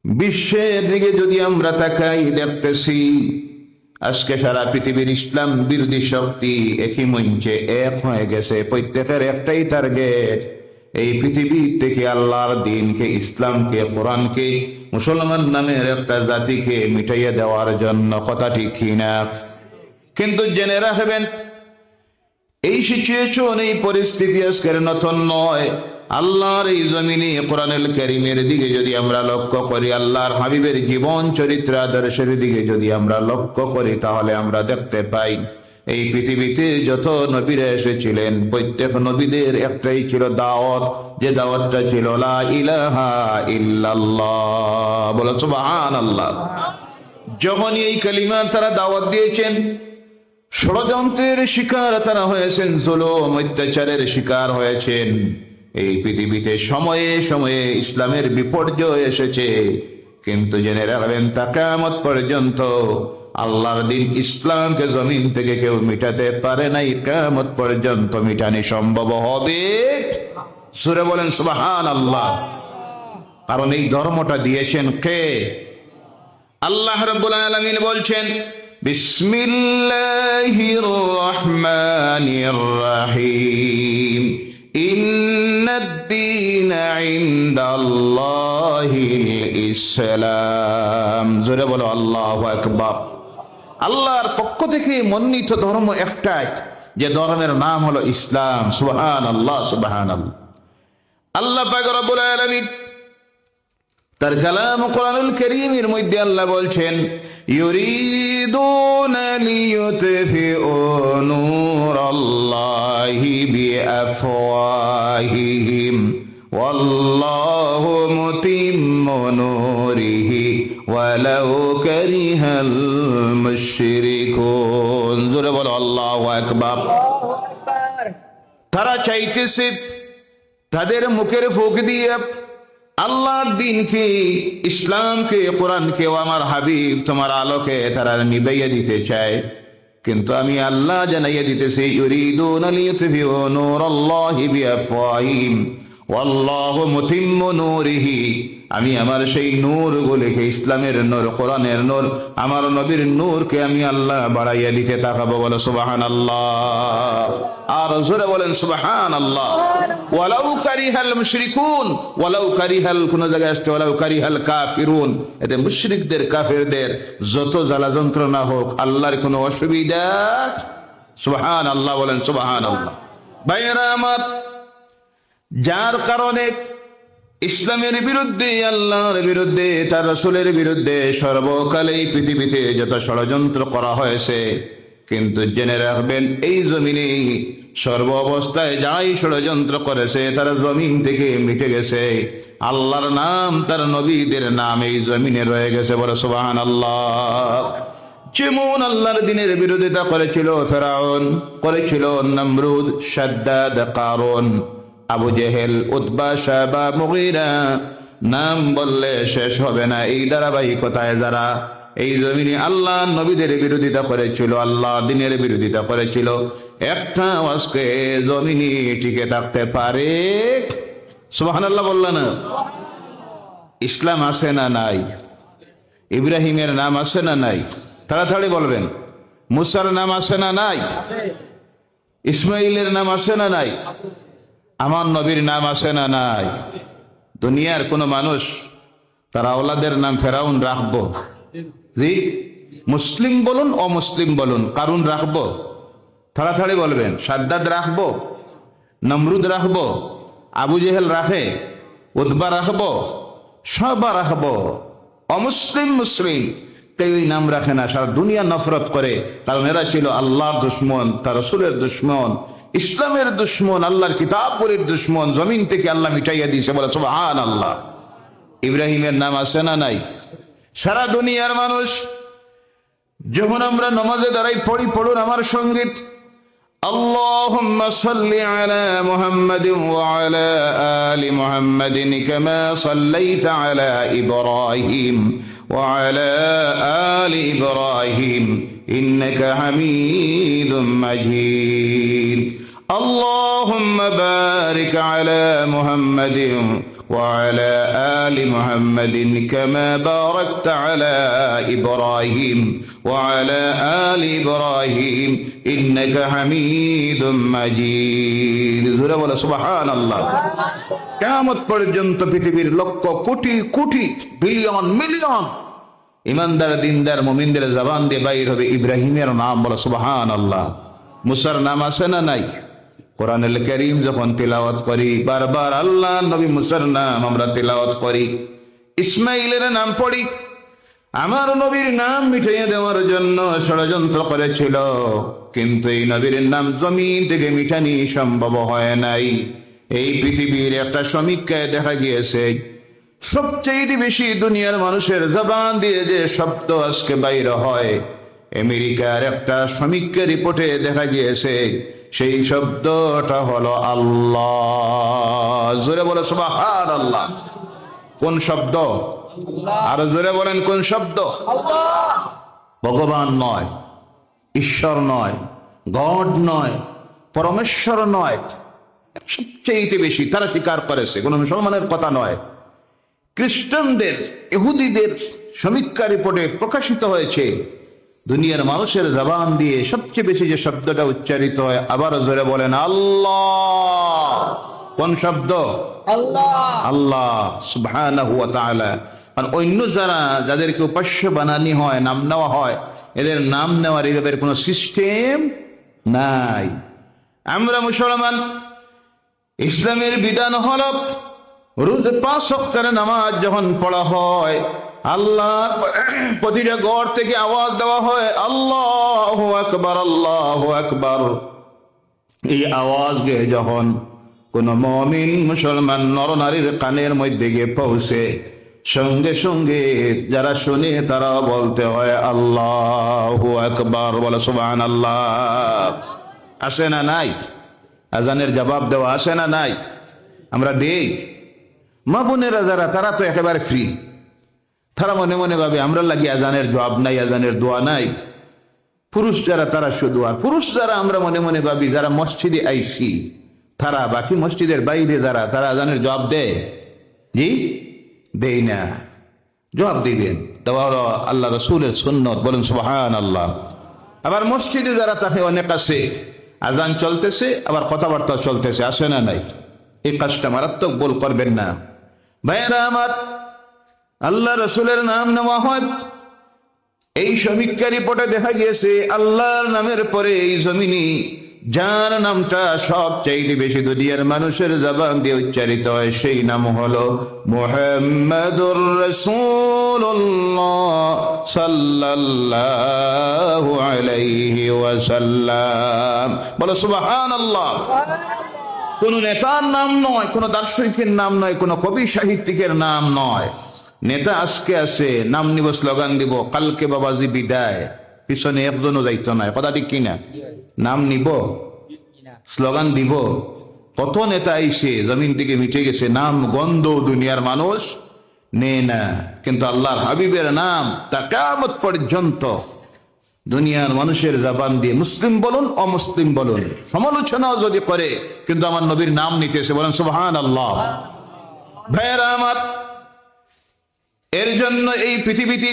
বিশ্বের দিকে যদি আমরা তাকাই, দেখতেছি আজকে সারা পৃথিবীর ইসলাম বিরোধী শক্তি একই মঞ্চে এক হয়ে গেছে। প্রত্যেকের একটাই টার্গেট, এই পৃথিবী থেকে আল্লাহর দিনকে, ইসলামকে, কোরআনকে, মুসলমান নামের একটা জাতিকে মিটাইয়ে দেওয়ার জন্য। কথা ঠিক কিনা? কিন্তু জেনে রাখবেন, এই সিচুয়েশন, এই পরিস্থিতি আজকের নতুন নয়। আল্লাহর এই জমিনে কোরআনুল কারীমের দিকে যদি আমরা লক্ষ্য করি, আল্লাহর হাবিবের জীবন চরিত্র আদর্শের দিকে যদি আমরা লক্ষ্য করি, তাহলে আমরা দেখতে পাই এই পৃথিবীতে যত নবীরা এসেছিলেন, প্রত্যেক নবীদের একটাই ছিল দাওয়াত, যে দাওয়াতটা ছিল লা ইলাহা ইল্লাল্লাহ। বলো সুবহানাল্লাহ। যখন এই কালিমা তারা দাওয়াত দিয়েছেন, ষড়যন্ত্রের শিকার তারা হয়েছেন, জুলুম অত্যাচারের শিকার হয়েছেন। এই পৃথিবীতে সময়ে সময়ে ইসলামের বিপর্যয় এসেছে, কিন্তু জেনে রাখবেন তা কিয়ামত পর্যন্ত আল্লাহর দিন ইসলামকে জমিন থেকে কেউ মিটাতে পারে নাই। কিয়ামত পর্যন্ত মিটানি সম্ভব হবে। সূরা বলেন সুবহানাল্লাহ। কারণ এই ধর্মটা দিয়েছেন কে? আল্লাহ রাব্বুল আলামিন বলছেন, বিসমিল্লাহির রহমানির রহিম, ইন্নাদ-দীনা ইনদাল্লাহিল ইসলাম। জোরে বলো আল্লাহু আকবার। আল্লাহর পক্ষ থেকে মনোনীত ধর্ম একটাই, যে ধর্মের নাম হলো ইসলাম। সুবহানাল্লাহ, সুবহানাল্লাহ। আল্লাহ পাক রব্বুল আলামিন তার কালাম কোরআনুল কারীমের মধ্যে আল্লাহ বলছেন, ইউরিদুনা লিইউতফিউ নূরাল্লাহি বিআফওয়াহিহিম ওয়াল্লাহু মুতিম্মু নূরিহি ওয়ালাউ কারিহাল মুশরিকুন। জোরে বলো আল্লাহু আকবার। তারা চাইতেছে তাদের মুখের ফুঁক দিয়ে আল্লাহর দিনকে, ইসলামকে, কোরআনকে ও আমার হাবিব তোমার আলোকে তারা নিবাইয়া দিতে চায়। কিন্তু আমি আল্লাহ জানাইয়া দিতেছি, ইউরিদুনা লিইউতফিউ নূরাল্লাহি বিআফওয়াহিহিম ওয়াল্লাহু মুতিম্মু নূরিহি। আমি আমার সেই নূর গুলিকে, ইসলামের নূর, কোরআনের নূর, আমার নবীর নূরকে আমি আল্লাহ বাড়াইয়া দিতে থাকবো। বলো সুবহানাল্লাহ। আর জোরে বলেন সুবহানাল্লাহ। ওয়ালাউ কারিহাল মুশরিকুন, ওয়ালাউ কারিহাল, কোন জায়গায় আসছে ওয়ালাউ কারিহাল কাফিরুন। এতে মুশরিকদের, কাফেরদের যত জ্বালা যন্ত্রণা হোক, আল্লাহর কোনো অসুবিধা। সুবহানাল্লাহ বলেন সুবহানাল্লাহ। ভাইয়েরা আমার, যার কারণে ইসলামের বিরুদ্ধে, আল্লাহর বিরুদ্ধে, তার রাসূলের বিরুদ্ধে সর্বকালেই পৃথিবীতে যত ষড়যন্ত্র করা হয়েছে, কিন্তু জেনে রাখবেন এই জমিনে সর্ব অবস্থায় যাই ষড়যন্ত্র করেছে তারা জমিন থেকে মিটে গেছে। আল্লাহর নাম, তার নবীদের নাম এই জমিনে রয়ে গেছে। বলে সুবহানাল্লাহ। যেমন আল্লাহর দিনের বিরোধিতা করেছিল ফেরাউন, করেছিল নমরুদ, শাদ্দাদ, কারুন, আবু জেহেল, উতবা, শায়বা, মুগীরা, নাম বললে শেষ হবে না। এই ধারাবাহিকতায় যারা এই জমিনে আল্লাহ নবীদের বিরোধিতা করেছিল, আল্লাহ দিনের বিরোধিতা করেছিল, একটা আজকে জমিনে টিকে থাকতে পারে? সুবহানাল্লাহ বললেন না? ইসলাম আছে না নাই? ইব্রাহিমের নাম আছে না নাই? তাড়াতাড়ি বলবেন। মুসার নাম আছে না নাই? ইসমাইলের নাম আছে না নাই? আমার নবীর নাম আছে না নাই? দুনিয়ার কোন মানুষ তার আওলাদের নাম ফেরাউন রাখবো? জি, মুসলিম বলুন, অমুসলিম বলুন, কারুন রাখবো? তাড়াতাড়ি বলবেন। শাদ্দাদ রাখবো? নমরুদ রাখবো? আবু জেহেল রাখে? উতবা রাখবো? শায়বা রাখবো? অমুসলিম মুসলিম কেউই নাম রাখে না। সারা দুনিয়া নফরত করে, কারণ এরা ছিল আল্লাহর দুশ্মন, তার রাসূলের দুশ্মন, ইসলামের দুশ্মন, আল্লাহর কিতাবের দুশ্মন। জমিন থেকে আল্লাহ মিটাইয়া দিয়েছে। বলে সুবহানাল্লাহ। ইব্রাহিমের নাম আছে না নাই? সারা দুনিয়ার মানুষ যখন আমরা নামাজে দাঁড়াই পড়ি, পড়ুন আমার সঙ্গীত, আল্লাহুম্মা সাল্লি আলা মুহাম্মাদিন ওয়া আলা আলি মুহাম্মাদিন কামা সাল্লাইতা আলা ইব্রাহিম ওয়া আলা আলি ইব্রাহিম ইন্নাকা হামিদুম মাজিদ। اللهم بارك على محمد وعلى آل محمد كما باركت على إبراهيم وعلى آل إبراهيم إنك حميد مجيد سبحان الله কিয়ামত পর্যন্ত পৃথিবীর লক্ষ কোটি কোটি বিলিয়ন মিলিয়ন ইমানদার দিনদার মুমিনদের জবান দিয়ে বাইর হবে ইব্রাহিমের নাম। বলো সুবহানাল্লাহ। মুসার নাম আছে না নাই? কোরআনুল কারীম যখন তিলাওয়াত করি বারবার আল্লাহ নবী মুসার নাম আমরা তিলাওয়াত করি, ইসমাইলের নাম পড়ি। আমার নবীর নাম মিটাইয়ে দেওয়ার জন্য ষড়যন্ত্র করেছিল, কিন্তু এই নবীর নাম জমিন থেকে মিটানি সম্ভব হয় নাই। এই পৃথিবীর একটা সমীক্ষায় দেখা গিয়েছে সবচেয়ে বেশি দুনিয়ার মানুষের জবান দিয়ে যে শব্দ আজকে বাইরে হয়, আমেরিকার একটা সমীক্ষা রিপোর্টে দেখা গিয়েছে সেই শব্দটা হলো আল্লাহ। জোরে বলো সুবহানাল্লাহ। কোন শব্দ? আরো জোরে বলেন কোন শব্দ? ভগবান নয়, ঈশ্বর নয়, গড নয়, পরমেশ্বর নয়। সবচেয়ে বেশি তারা স্বীকার করেছে, কোন মুসলমানের কথা নয়। খ্রিস্টানদের, ইহুদিদের সমীক্ষা রিপোর্টে প্রকাশিত হয়েছে দুনিয়ার মানুষের জবান দিয়ে সবচেয়ে বেশি যে শব্দটা উচ্চারিত হয়, আবার জোরে বলেন আল্লাহ। কোন শব্দ? আল্লাহ। আল্লাহ সুবহানাহু ওয়া তাআলা। আর অন্য যারা যাদেরকে উপাস্য বানানি হয়, নাম নেওয়া হয়, এদের নাম নেওয়ার এভাবে কোনো সিস্টেম নাই। আমরা মুসলমান, ইসলামের বিধান হলো রোজ 5 ওয়াক্তের নামাজ যখন পড়া হয় আল্লাহর প্রতিটা ঘর থেকে আওয়াজ দেওয়া হয় আল্লাহু আকবার, আল্লাহু আকবার। এই আওয়াজ গিয়ে যখন কোন মুমিন মুসলমান নরনারীর কানের মধ্যে গিয়ে পৌঁছে, সঙ্গে সঙ্গে যারা শুনে তারা বলতে হয় আল্লাহু আকবার। বলে সুবহানাল্লাহ। আসে না নাই? আজানের জবাব দেওয়া আসে না নাই? আমরা দেই। মা বোনেরা যারা, তারা তো একেবারে ফ্রি। তারা মনে মনে ভাবে আমরা লাগি আজানের জবাব নাই, আজানের দোয়া নাই। পুরুষ যারা তারা শুধু, আর পুরুষ যারা আমরা মনে মনে ভাবি যারা মসজিদে আইসি, তারা বাকি মসজিদের বাইরে যারা, তারা আজানের জবাব দেয়? জি দেই না। জবাব দিবেন, দেওয়া হলো আল্লাহ রাসূলের সুন্নত। বলেন সুবহানাল্লাহ। আবার মসজিদে যারা তাকে অনেক আছে, আজান চলতেছে আবার কথাবার্তা চলতেছে, আসে না নাই? এই কাজটা মারাত্মক ভুল করবেন না ভাইয়েরা আমার। আল্লাহ রাসূলের নাম নেওয়া হয়, এই সমীক্ষা রিপোর্টে দেখা গিয়েছে আল্লাহর নামের পরে এই জমিনে যার নামটা সবচাইতে বেশি দুনিয়ার মানুষের জবান দিয়ে উচ্চারিত হয় সেই নাম হলো মুহাম্মাদুর রাসূলুল্লাহ সাল্লাল্লাহু আলাইহি ওয়াসাল্লাম। বলো সুবহানাল্লাহ। কোন নেতার নাম নয়, কোন দার্শনিকের নাম নয়, কোন কবি সাহিত্যিকের নাম নয়। নেতা আজকে আছে, নাম নিব, স্লোগান দিব, কালকে বাবাজি বিদায়, পিছনে একজনও যাইতো না। কথা ঠিক কিনা? নাম নিব, স্লোগান দিব। কত নেতা আইসে জমিন থেকে মিটে গেছে, নাম গন্ধ দুনিয়ার মানুষ নেয় না। কিন্তু আল্লাহর হাবিবের নাম তা কিয়ামত পর্যন্ত দুনিয়ার মানুষের জবান দিয়ে, মুসলিম বলুন অমুসলিম বলুন, সমালোচনাও যদি করে, কিন্তু আমার নবীর নাম নিতেছে। বলেন সুবহানাল্লাহ। ভাইয়েরা আমার, এর জন্য এই পৃথিবীতে